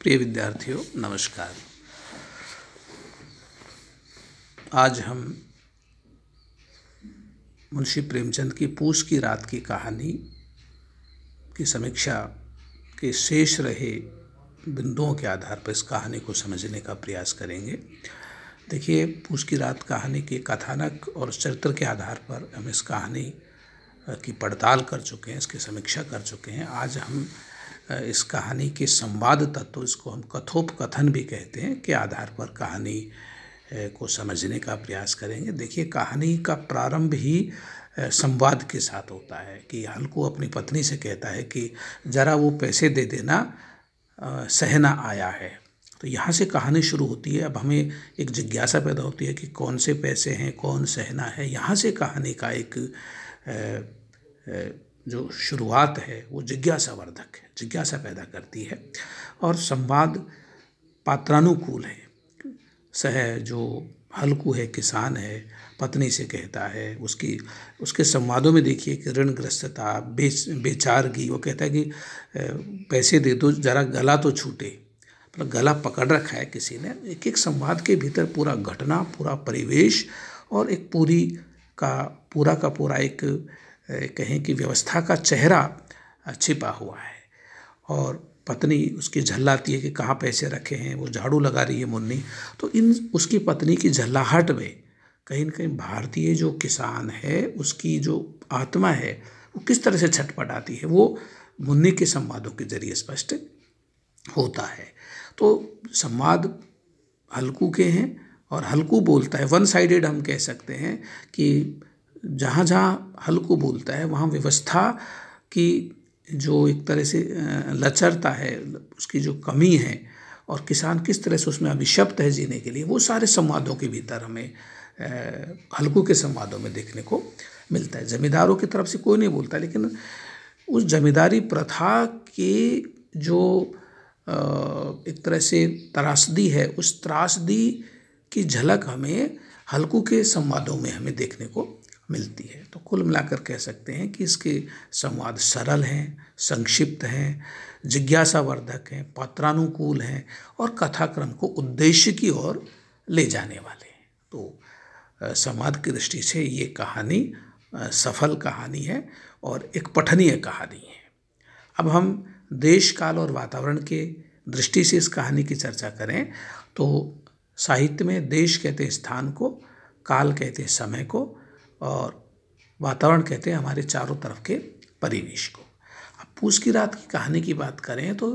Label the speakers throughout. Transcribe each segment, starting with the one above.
Speaker 1: प्रिय विद्यार्थियों नमस्कार। आज हम मुंशी प्रेमचंद की पूस की रात की कहानी की समीक्षा के शेष रहे बिंदुओं के आधार पर इस कहानी को समझने का प्रयास करेंगे। देखिए, पूस की रात कहानी के कथानक और चरित्र के आधार पर हम इस कहानी की पड़ताल कर चुके हैं, इसकी समीक्षा कर चुके हैं। आज हम इस कहानी के संवाद तत्व, इसको हम कथोपकथन भी कहते हैं, के आधार पर कहानी को समझने का प्रयास करेंगे। देखिए, कहानी का प्रारंभ ही संवाद के साथ होता है कि हल्कू अपनी पत्नी से कहता है कि ज़रा वो पैसे दे देना, सहना आया है। तो यहाँ से कहानी शुरू होती है। अब हमें एक जिज्ञासा पैदा होती है कि कौन से पैसे हैं, कौन सहना है। यहाँ से कहानी का एक जो शुरुआत है वो जिज्ञासावर्धक है, जिज्ञासा पैदा करती है। और संवाद पात्रानुकूल है। जो हल्कू है, किसान है, पत्नी से कहता है, उसके संवादों में देखिए कि ऋणग्रस्तता, बेचारगी। वो कहता है कि पैसे दे दो, ज़रा गला तो छूटे, मतलब गला पकड़ रखा है किसी ने। एक एक संवाद के भीतर पूरा घटना, पूरा परिवेश और एक पूरा का पूरा एक कहें कि व्यवस्था का चेहरा छिपा हुआ है। और पत्नी उसकी झल्लाती है कि कहाँ पैसे रखे हैं, वो झाड़ू लगा रही है मुन्नी। तो उसकी पत्नी की झल्लाहट में कहीं न कहीं भारतीय जो किसान है उसकी जो आत्मा है वो किस तरह से छटपटाती है, वो मुन्नी के संवादों के जरिए स्पष्ट होता है। तो संवाद हल्कू के हैं और हल्कू बोलता है। वन साइडेड हम कह सकते हैं कि जहाँ जहाँ हल्कू बोलता है वहाँ व्यवस्था की जो एक तरह से लचरता है, उसकी जो कमी है, और किसान किस तरह से उसमें अभिशप्त है जीने के लिए, वो सारे संवादों के भीतर हमें हल्कू के संवादों में देखने को मिलता है। जमींदारों की तरफ से कोई नहीं बोलता, लेकिन उस जमींदारी प्रथा की जो एक तरह से त्रासदी है, उस त्रासदी की झलक हमें हल्कू के संवादों में हमें देखने को मिलती है। तो कुल मिलाकर कह सकते हैं कि इसके संवाद सरल हैं, संक्षिप्त हैं, जिज्ञासावर्धक हैं, पात्रानुकूल हैं और कथाक्रम को उद्देश्य की ओर ले जाने वाले हैं। तो संवाद की दृष्टि से ये कहानी सफल कहानी है और एक पठनीय कहानी है। अब हम देश, काल और वातावरण के दृष्टि से इस कहानी की चर्चा करें तो साहित्य में देश कहते हैं स्थान को, काल कहते हैं समय को, और वातावरण कहते हैं हमारे चारों तरफ के परिवेश को। अब पूस की रात की कहानी की बात करें तो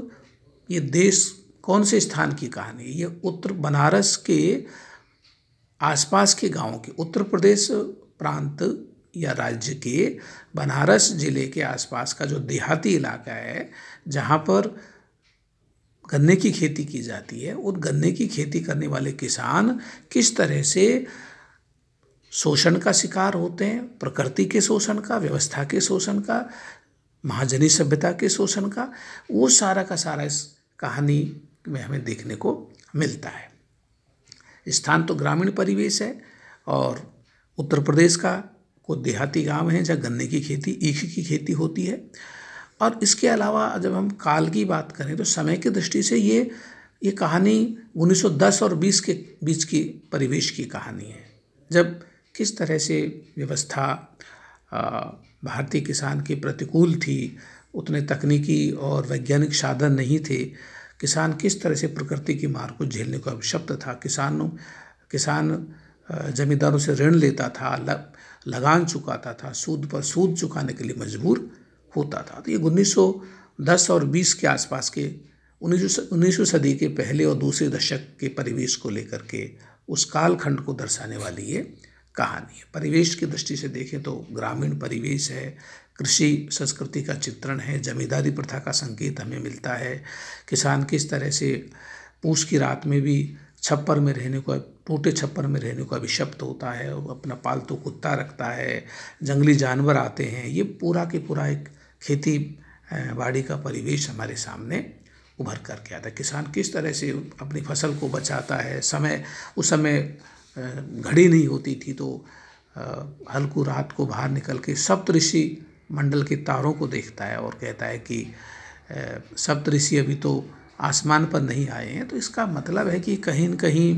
Speaker 1: ये देश कौन से स्थान की कहानी है? ये उत्तर बनारस के आसपास के गांवों के, उत्तर प्रदेश प्रांत या राज्य के बनारस जिले के आसपास का जो देहाती इलाका है, जहाँ पर गन्ने की खेती की जाती है, उन गन्ने की खेती करने वाले किसान किस तरह से शोषण का शिकार होते हैं, प्रकृति के शोषण का, व्यवस्था के शोषण का, महाजनी सभ्यता के शोषण का, वो सारा का सारा इस कहानी में हमें देखने को मिलता है। स्थान तो ग्रामीण परिवेश है और उत्तर प्रदेश का कोई देहाती गांव है जहाँ गन्ने की खेती, ईख की खेती होती है। और इसके अलावा जब हम काल की बात करें तो समय की दृष्टि से ये कहानी 1910 और 20 के बीच की परिवेश की कहानी है, जब किस तरह से व्यवस्था भारतीय किसान के प्रतिकूल थी, उतने तकनीकी और वैज्ञानिक साधन नहीं थे, किसान किस तरह से प्रकृति की मार को झेलने को अभिशप्त था, किसान जमींदारों से ऋण लेता था, लगान चुकाता था, सूद पर सूद चुकाने के लिए मजबूर होता था। तो ये 1910 और 20 के आसपास के 19वीं सदी के पहले और दूसरे दशक के परिवेश को लेकर के उस कालखंड को दर्शाने वाली ये कहानी है। परिवेश की दृष्टि से देखें तो ग्रामीण परिवेश है, कृषि संस्कृति का चित्रण है, जमींदारी प्रथा का संकेत हमें मिलता है। किसान किस तरह से पूस की रात में भी छप्पर में रहने को, टूटे छप्पर में रहने को अभिशप्त होता है, वो अपना पालतू कुत्ता रखता है, जंगली जानवर आते हैं। ये पूरा के पूरा एक खेती बाड़ी का परिवेश हमारे सामने उभर करके आता है। किसान किस तरह से अपनी फसल को बचाता है। उस समय घड़ी नहीं होती थी, तो हल्कू रात को बाहर निकल के सप्तऋषि मंडल के तारों को देखता है और कहता है कि सप्तऋषि अभी तो आसमान पर नहीं आए हैं। तो इसका मतलब है कि कहीं न कहीं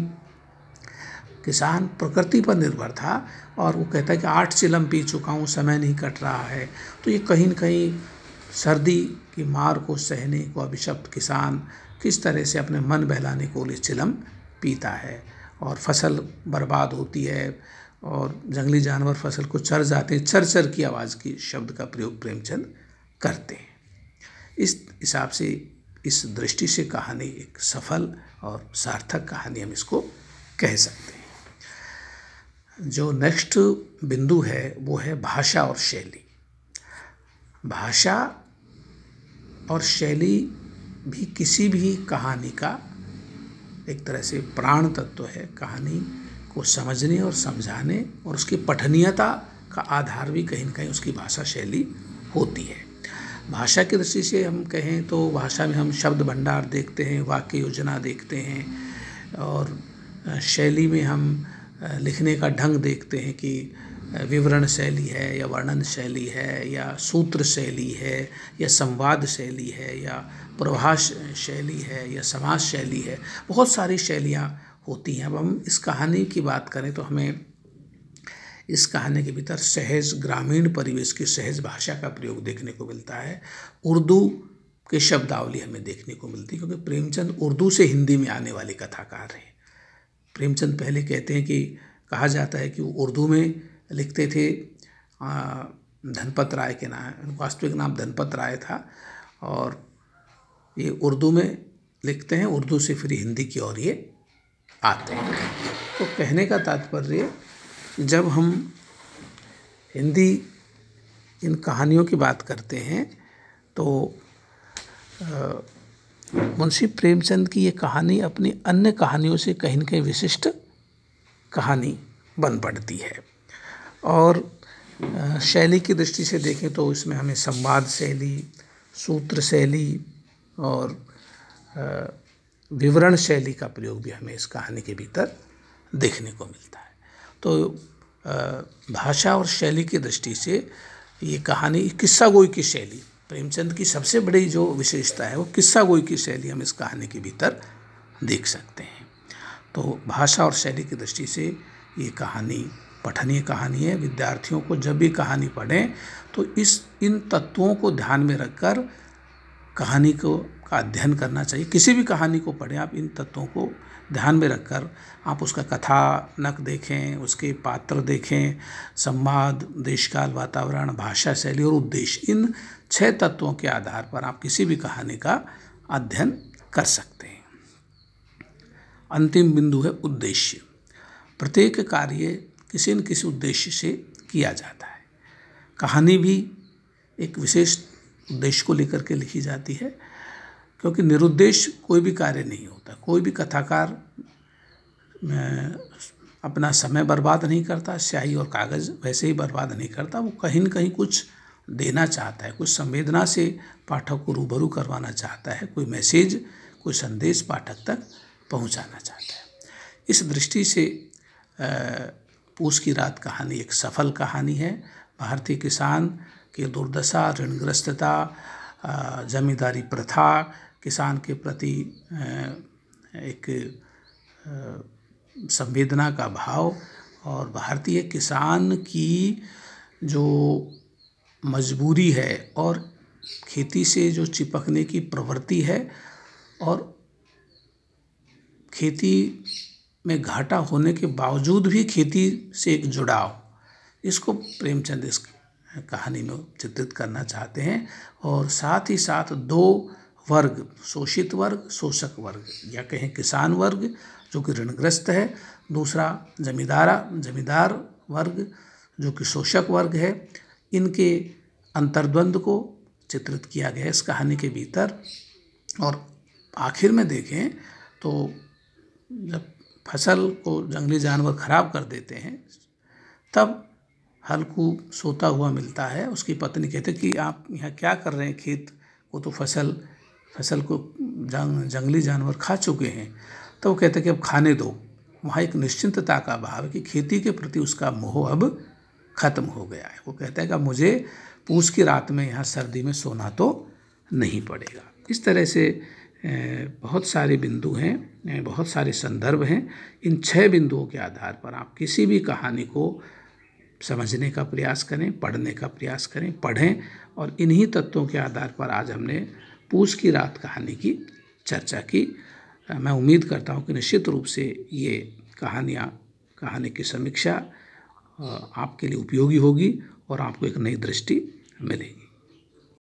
Speaker 1: किसान प्रकृति पर निर्भर था और वो कहता है कि 8 चिलम पी चुका हूँ, समय नहीं कट रहा है। तो ये कहीं न कहीं सर्दी की मार को सहने को अभिशप्त किसान किस तरह से अपने मन बहलाने को लिए चिलम पीता है और फसल बर्बाद होती है और जंगली जानवर फसल को चर जाते हैं। चर चर की आवाज़ की शब्द का प्रयोग प्रेमचंद करते हैं। इस हिसाब से, इस दृष्टि से कहानी एक सफल और सार्थक कहानी हम इसको कह सकते हैं। जो नेक्स्ट बिंदु है वो है भाषा और शैली। भाषा और शैली भी किसी भी कहानी का एक तरह से प्राण तत्व है। कहानी को समझने और समझाने और उसकी पठनीयता का आधार भी कहीं न कहीं उसकी भाषा शैली होती है। भाषा की दृष्टि से हम कहें तो भाषा में हम शब्द भंडार देखते हैं, वाक्य योजना देखते हैं और शैली में हम लिखने का ढंग देखते हैं कि विवरण शैली है या वर्णन शैली है या सूत्र शैली है या संवाद शैली है या प्रभाष शैली है या समास शैली है। बहुत सारी शैलियाँ होती हैं। अब हम इस कहानी की बात करें तो हमें इस कहानी के भीतर सहज ग्रामीण परिवेश की सहज भाषा का प्रयोग देखने को मिलता है। उर्दू के शब्दावली हमें देखने को मिलती है क्योंकि प्रेमचंद उर्दू से हिंदी में आने वाले कथाकार हैं। प्रेमचंद पहले कहते हैं कि कहा जाता है कि वो उर्दू में लिखते थे। धनपत राय के नाम, वास्तविक नाम धनपत राय था और ये उर्दू में लिखते हैं। उर्दू से फिर हिंदी की ओर ये आते हैं। तो कहने का तात्पर्य, जब हम हिंदी इन कहानियों की बात करते हैं तो मुंशी प्रेमचंद की ये कहानी अपनी अन्य कहानियों से कहीं न कहीं विशिष्ट कहानी बन पड़ती है। और शैली की दृष्टि से देखें तो इसमें हमें संवाद शैली, सूत्र शैली और विवरण शैली का प्रयोग भी हमें इस कहानी के भीतर देखने को मिलता है। तो भाषा और शैली की दृष्टि से ये कहानी किस्सा गोई की शैली, प्रेमचंद की सबसे बड़ी जो विशेषता है वो किस्सा गोई की शैली हम इस कहानी के भीतर देख सकते हैं। तो भाषा और शैली की दृष्टि से ये कहानी पठनीय कहानी है। विद्यार्थियों को जब भी कहानी पढ़ें तो इन तत्वों को ध्यान में रखकर कहानी का अध्ययन करना चाहिए। किसी भी कहानी को पढ़ें आप इन तत्वों को ध्यान में रखकर आप उसका कथानक देखें, उसके पात्र देखें, संवाद, देशकाल, वातावरण, भाषा शैली और उद्देश्य, इन 6 तत्वों के आधार पर आप किसी भी कहानी का अध्ययन कर सकते हैं। अंतिम बिंदु है उद्देश्य। प्रत्येक कार्य किसी न किसी उद्देश्य से किया जाता है। कहानी भी एक विशेष उद्देश्य को लेकर के लिखी जाती है क्योंकि निरुद्देश्य कोई भी कार्य नहीं होता। कोई भी कथाकार अपना समय बर्बाद नहीं करता, स्याही और कागज़ वैसे ही बर्बाद नहीं करता। वो कहीं न कहीं कुछ देना चाहता है, कुछ संवेदना से पाठक को रूबरू करवाना चाहता है, कोई मैसेज, कोई संदेश पाठक तक पहुंचाना चाहता है। इस दृष्टि से पूस की रात कहानी एक सफल कहानी है। भारतीय किसान की दुर्दशा, ऋणग्रस्तता, जमींदारी प्रथा, किसान के प्रति एक संवेदना का भाव और भारतीय किसान की जो मजबूरी है और खेती से जो चिपकने की प्रवृत्ति है और खेती में घाटा होने के बावजूद भी खेती से एक जुड़ाव, इसको प्रेमचंद इस कहानी में चित्रित करना चाहते हैं। और साथ ही साथ 2 वर्ग, शोषित वर्ग, शोषक वर्ग, या कहें किसान वर्ग जो कि ऋणग्रस्त है, दूसरा जमींदार वर्ग जो कि शोषक वर्ग है, इनके अंतर्द्वंद को चित्रित किया गया है इस कहानी के भीतर। और आखिर में देखें तो जब फसल को जंगली जानवर खराब कर देते हैं तब हल्कू सोता हुआ मिलता है। उसकी पत्नी कहते कि आप यहाँ क्या कर रहे हैं, खेत को तो फसल को जंगली जानवर खा चुके हैं। तो वो कहते कि अब खाने दो। वहाँ एक निश्चिंतता का भाव है कि खेती के प्रति उसका मोह अब खत्म हो गया है। वो कहता है कि अब मुझे पूस की रात में यहाँ सर्दी में सोना तो नहीं पड़ेगा। इस तरह से बहुत सारे बिंदु हैं, बहुत सारे संदर्भ हैं। इन 6 बिंदुओं के आधार पर आप किसी भी कहानी को समझने का प्रयास करें, पढ़ने का प्रयास करें, पढ़ें। और इन्हीं तत्वों के आधार पर आज हमने पूस की रात कहानी की चर्चा की। मैं उम्मीद करता हूँ कि निश्चित रूप से ये कहानी की समीक्षा आपके लिए उपयोगी होगी और आपको एक नई दृष्टि मिलेगी।